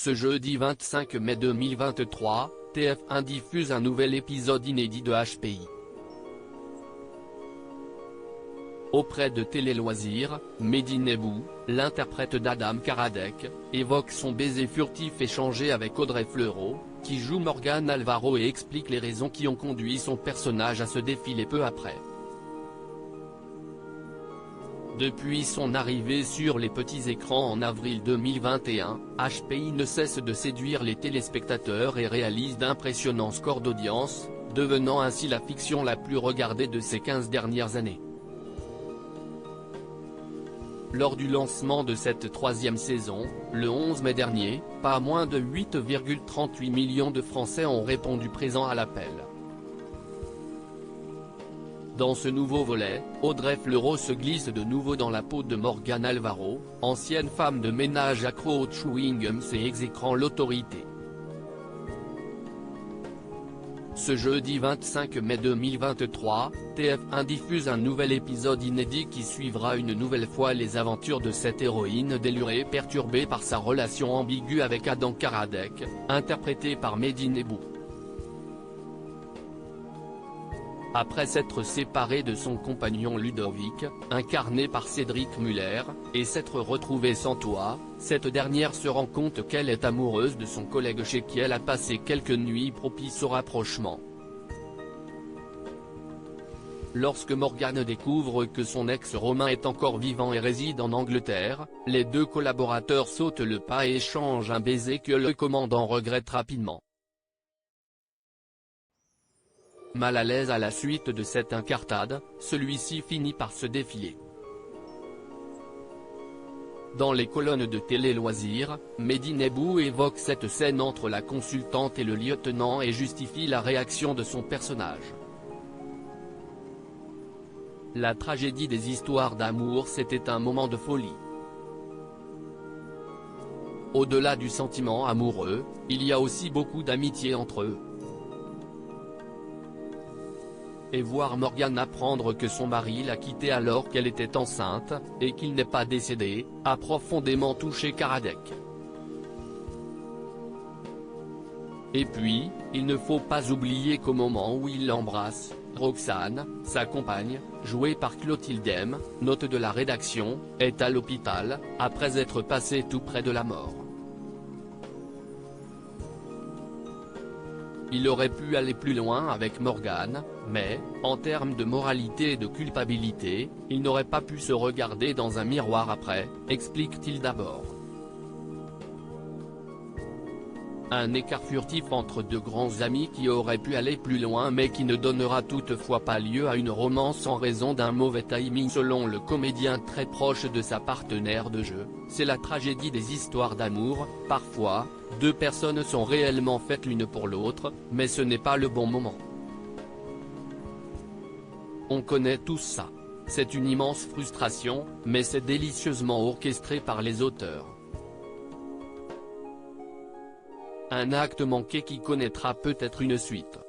Ce jeudi 25 mai 2023, TF1 diffuse un nouvel épisode inédit de HPI. Auprès de Télé Loisirs, Mehdi Nebou, l'interprète d'Adam Karadec, évoque son baiser furtif échangé avec Audrey Fleurot, qui joue Morgane Alvaro et explique les raisons qui ont conduit son personnage à se défiler peu après. Depuis son arrivée sur les petits écrans en avril 2021, HPI ne cesse de séduire les téléspectateurs et réalise d'impressionnants scores d'audience, devenant ainsi la fiction la plus regardée de ces 15 dernières années. Lors du lancement de cette troisième saison, le 11 mai dernier, pas moins de 8,38 millions de Français ont répondu présents à l'appel. Dans ce nouveau volet, Audrey Fleurot se glisse de nouveau dans la peau de Morgane Alvaro, ancienne femme de ménage accro aux chewing-gums et exécrant l'autorité. Ce jeudi 25 mai 2023, TF1 diffuse un nouvel épisode inédit qui suivra une nouvelle fois les aventures de cette héroïne délurée perturbée par sa relation ambiguë avec Adam Karadec, interprété par Mehdi Nebou. Après s'être séparée de son compagnon Ludovic, incarné par Cédric Muller, et s'être retrouvée sans toit, cette dernière se rend compte qu'elle est amoureuse de son collègue chez qui elle a passé quelques nuits propices au rapprochement. Lorsque Morgane découvre que son ex Romain est encore vivant et réside en Angleterre, les deux collaborateurs sautent le pas et échangent un baiser que le commandant regrette rapidement. Mal à l'aise à la suite de cette incartade, celui-ci finit par se défiler. Dans les colonnes de Télé Loisirs, Mehdi Nebou évoque cette scène entre la consultante et le lieutenant et justifie la réaction de son personnage. La tragédie des histoires d'amour, c'était un moment de folie. Au-delà du sentiment amoureux, il y a aussi beaucoup d'amitié entre eux. Et voir Morgane apprendre que son mari l'a quittée alors qu'elle était enceinte, et qu'il n'est pas décédé, a profondément touché Karadec. Et puis, il ne faut pas oublier qu'au moment où il l'embrasse, Roxane, sa compagne, jouée par Clotilde M, note de la rédaction, est à l'hôpital, après être passée tout près de la mort. Il aurait pu aller plus loin avec Morgane, mais, en termes de moralité et de culpabilité, il n'aurait pas pu se regarder dans un miroir après, explique-t-il d'abord. Un écart furtif entre deux grands amis qui auraient pu aller plus loin mais qui ne donnera toutefois pas lieu à une romance en raison d'un mauvais timing selon le comédien très proche de sa partenaire de jeu. C'est la tragédie des histoires d'amour, parfois, deux personnes sont réellement faites l'une pour l'autre, mais ce n'est pas le bon moment. On connaît tous ça. C'est une immense frustration, mais c'est délicieusement orchestré par les auteurs. Un acte manqué qui connaîtra peut-être une suite.